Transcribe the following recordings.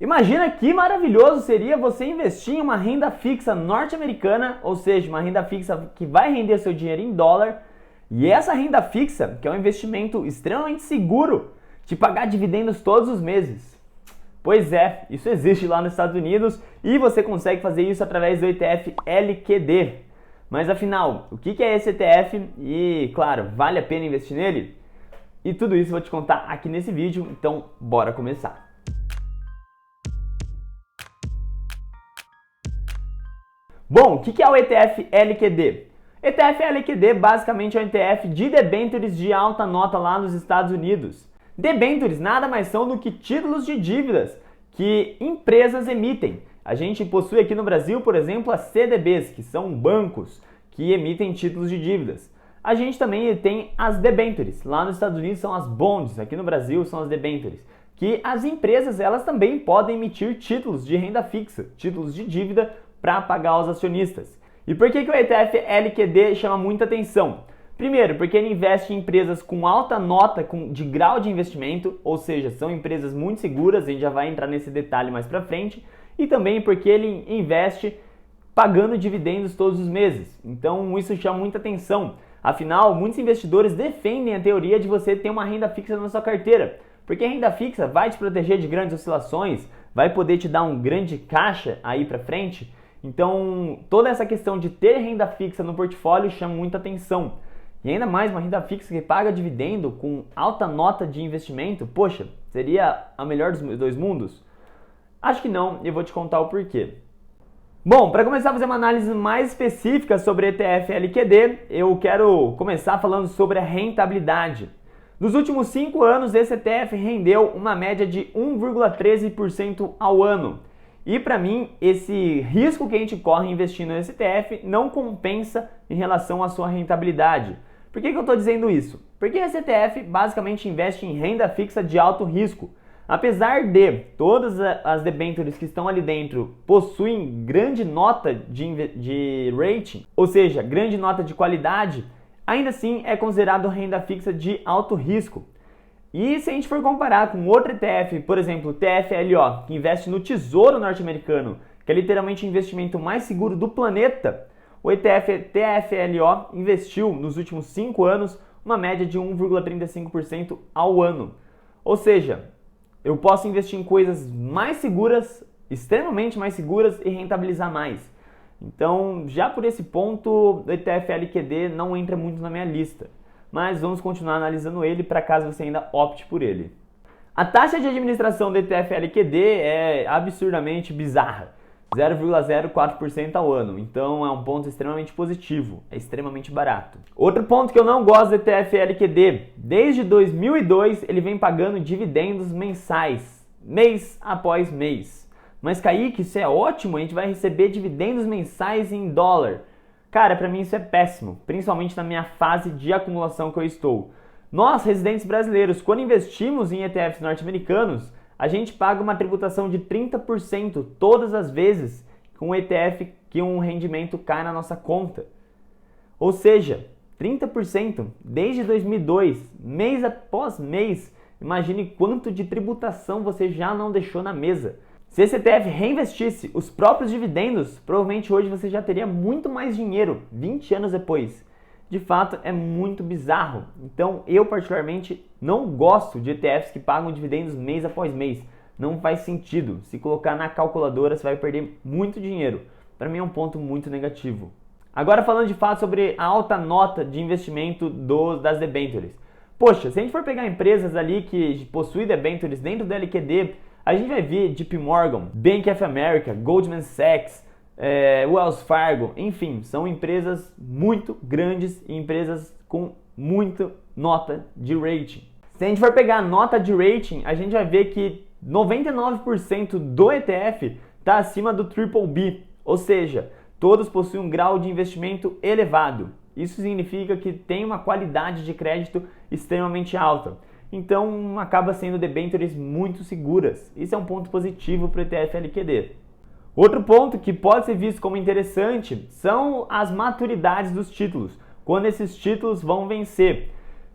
Imagina que maravilhoso seria você investir em uma renda fixa norte-americana, ou seja, uma renda fixa que vai render seu dinheiro em dólar, e essa renda fixa, que é um investimento extremamente seguro, te pagar dividendos todos os meses. Pois é, isso existe lá nos Estados Unidos e você consegue fazer isso através do ETF LQD. Mas afinal, o que é esse ETF e, claro, vale a pena investir nele? E tudo isso eu vou te contar aqui nesse vídeo, então bora começar. Bom, o que é o ETF LQD? ETF LQD basicamente é um ETF de debêntures de alta nota lá nos Estados Unidos. Debêntures nada mais são do que títulos de dívidas que empresas emitem. A gente possui aqui no Brasil, por exemplo, as CDBs, que são bancos que emitem títulos de dívidas. A gente também tem as debêntures. Lá nos Estados Unidos são as bonds, aqui no Brasil são as debêntures. Que as empresas elas também podem emitir títulos de renda fixa, títulos de dívida para pagar aos acionistas. E por que o ETF LQD chama muita atenção? Primeiro, porque ele investe em empresas com alta nota de grau de investimento, ou seja, são empresas muito seguras, a gente já vai entrar nesse detalhe mais para frente, e também porque ele investe pagando dividendos todos os meses. Então isso chama muita atenção. Afinal, muitos investidores defendem a teoria de você ter uma renda fixa na sua carteira, porque a renda fixa vai te proteger de grandes oscilações, vai poder te dar um grande caixa aí para frente. Então, toda essa questão de ter renda fixa no portfólio chama muita atenção. E ainda mais uma renda fixa que paga dividendo com alta nota de investimento, poxa, seria a melhor dos dois mundos? Acho que não, e eu vou te contar o porquê. Bom, para começar a fazer uma análise mais específica sobre ETF LQD, eu quero começar falando sobre a rentabilidade. Nos últimos 5 anos, esse ETF rendeu uma média de 1,13% ao ano. E para mim, esse risco que a gente corre investindo nesse ETF não compensa em relação à sua rentabilidade. Por que eu estou dizendo isso? Porque esse ETF basicamente investe em renda fixa de alto risco. Apesar de todas as debêntures que estão ali dentro possuem grande nota de rating, ou seja, grande nota de qualidade, ainda assim é considerado renda fixa de alto risco. E se a gente for comparar com outro ETF, por exemplo, o TFLO, que investe no Tesouro norte-americano, que é literalmente o investimento mais seguro do planeta, o ETF TFLO investiu nos últimos 5 anos uma média de 1,35% ao ano. Ou seja, eu posso investir em coisas mais seguras, extremamente mais seguras e rentabilizar mais. Então, já por esse ponto, o ETF LQD não entra muito na minha lista. Mas vamos continuar analisando ele para caso você ainda opte por ele. A taxa de administração do ETF LQD é absurdamente bizarra, 0,04% ao ano, então é um ponto extremamente positivo, é extremamente barato. Outro ponto que eu não gosto do ETF LQD, desde 2002 ele vem pagando dividendos mensais, mês após mês. Mas Kaique, isso é ótimo, a gente vai receber dividendos mensais em dólar. Cara, pra mim isso é péssimo, principalmente na minha fase de acumulação que eu estou. Nós, residentes brasileiros, quando investimos em ETFs norte-americanos, a gente paga uma tributação de 30% todas as vezes com um ETF que um rendimento cai na nossa conta. Ou seja, 30% desde 2002, mês após mês. Imagine quanto de tributação você já não deixou na mesa. Se esse ETF reinvestisse os próprios dividendos, provavelmente hoje você já teria muito mais dinheiro 20 anos depois. De fato, é muito bizarro. Então, eu particularmente não gosto de ETFs que pagam dividendos mês após mês. Não faz sentido. Se colocar na calculadora, você vai perder muito dinheiro. Para mim é um ponto muito negativo. Agora falando de fato sobre a alta nota de investimento das debêntures. Poxa, se a gente for pegar empresas ali que possuem debêntures dentro do LQD, a gente vai ver JP Morgan, Bank of America, Goldman Sachs, Wells Fargo, enfim, são empresas muito grandes e empresas com muita nota de rating. Se a gente for pegar a nota de rating, a gente vai ver que 99% do ETF está acima do BBB, ou seja, todos possuem um grau de investimento elevado. Isso significa que tem uma qualidade de crédito extremamente alta. Então, acaba sendo debêntures muito seguras. Isso é um ponto positivo para o ETF LQD. Outro ponto que pode ser visto como interessante são as maturidades dos títulos, quando esses títulos vão vencer.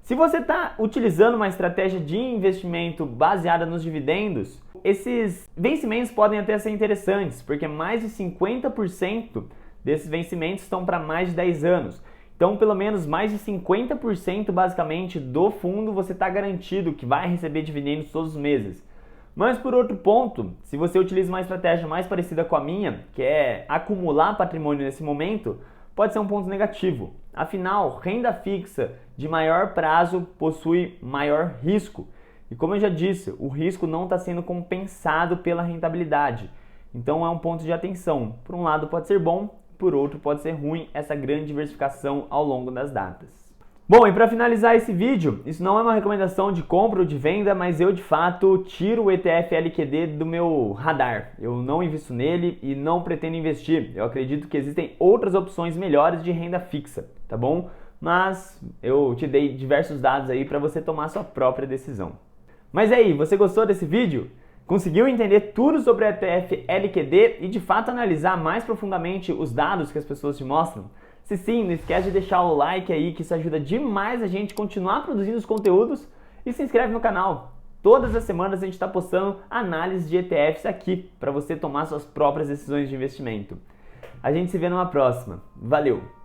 Se você está utilizando uma estratégia de investimento baseada nos dividendos, esses vencimentos podem até ser interessantes, porque mais de 50% desses vencimentos estão para mais de 10 anos. Então, pelo menos mais de 50% basicamente do fundo você está garantido que vai receber dividendos todos os meses. Mas por outro ponto, se você utiliza uma estratégia mais parecida com a minha, que é acumular patrimônio nesse momento, pode ser um ponto negativo. Afinal, renda fixa de maior prazo possui maior risco. E como eu já disse, o risco não está sendo compensado pela rentabilidade. Então é um ponto de atenção. Por um lado pode ser bom, por outro pode ser ruim essa grande diversificação ao longo das datas. Bom, e para finalizar esse vídeo, isso não é uma recomendação de compra ou de venda, mas eu de fato tiro o ETF LQD do meu radar. Eu não invisto nele e não pretendo investir. Eu acredito que existem outras opções melhores de renda fixa, tá bom? Mas eu te dei diversos dados aí para você tomar sua própria decisão. Mas e aí, você gostou desse vídeo? Conseguiu entender tudo sobre o ETF LQD e de fato analisar mais profundamente os dados que as pessoas te mostram? Se sim, não esquece de deixar o like aí, que isso ajuda demais a gente continuar produzindo os conteúdos, e se inscreve no canal. Todas as semanas a gente está postando análise de ETFs aqui, para você tomar suas próprias decisões de investimento. A gente se vê numa próxima. Valeu!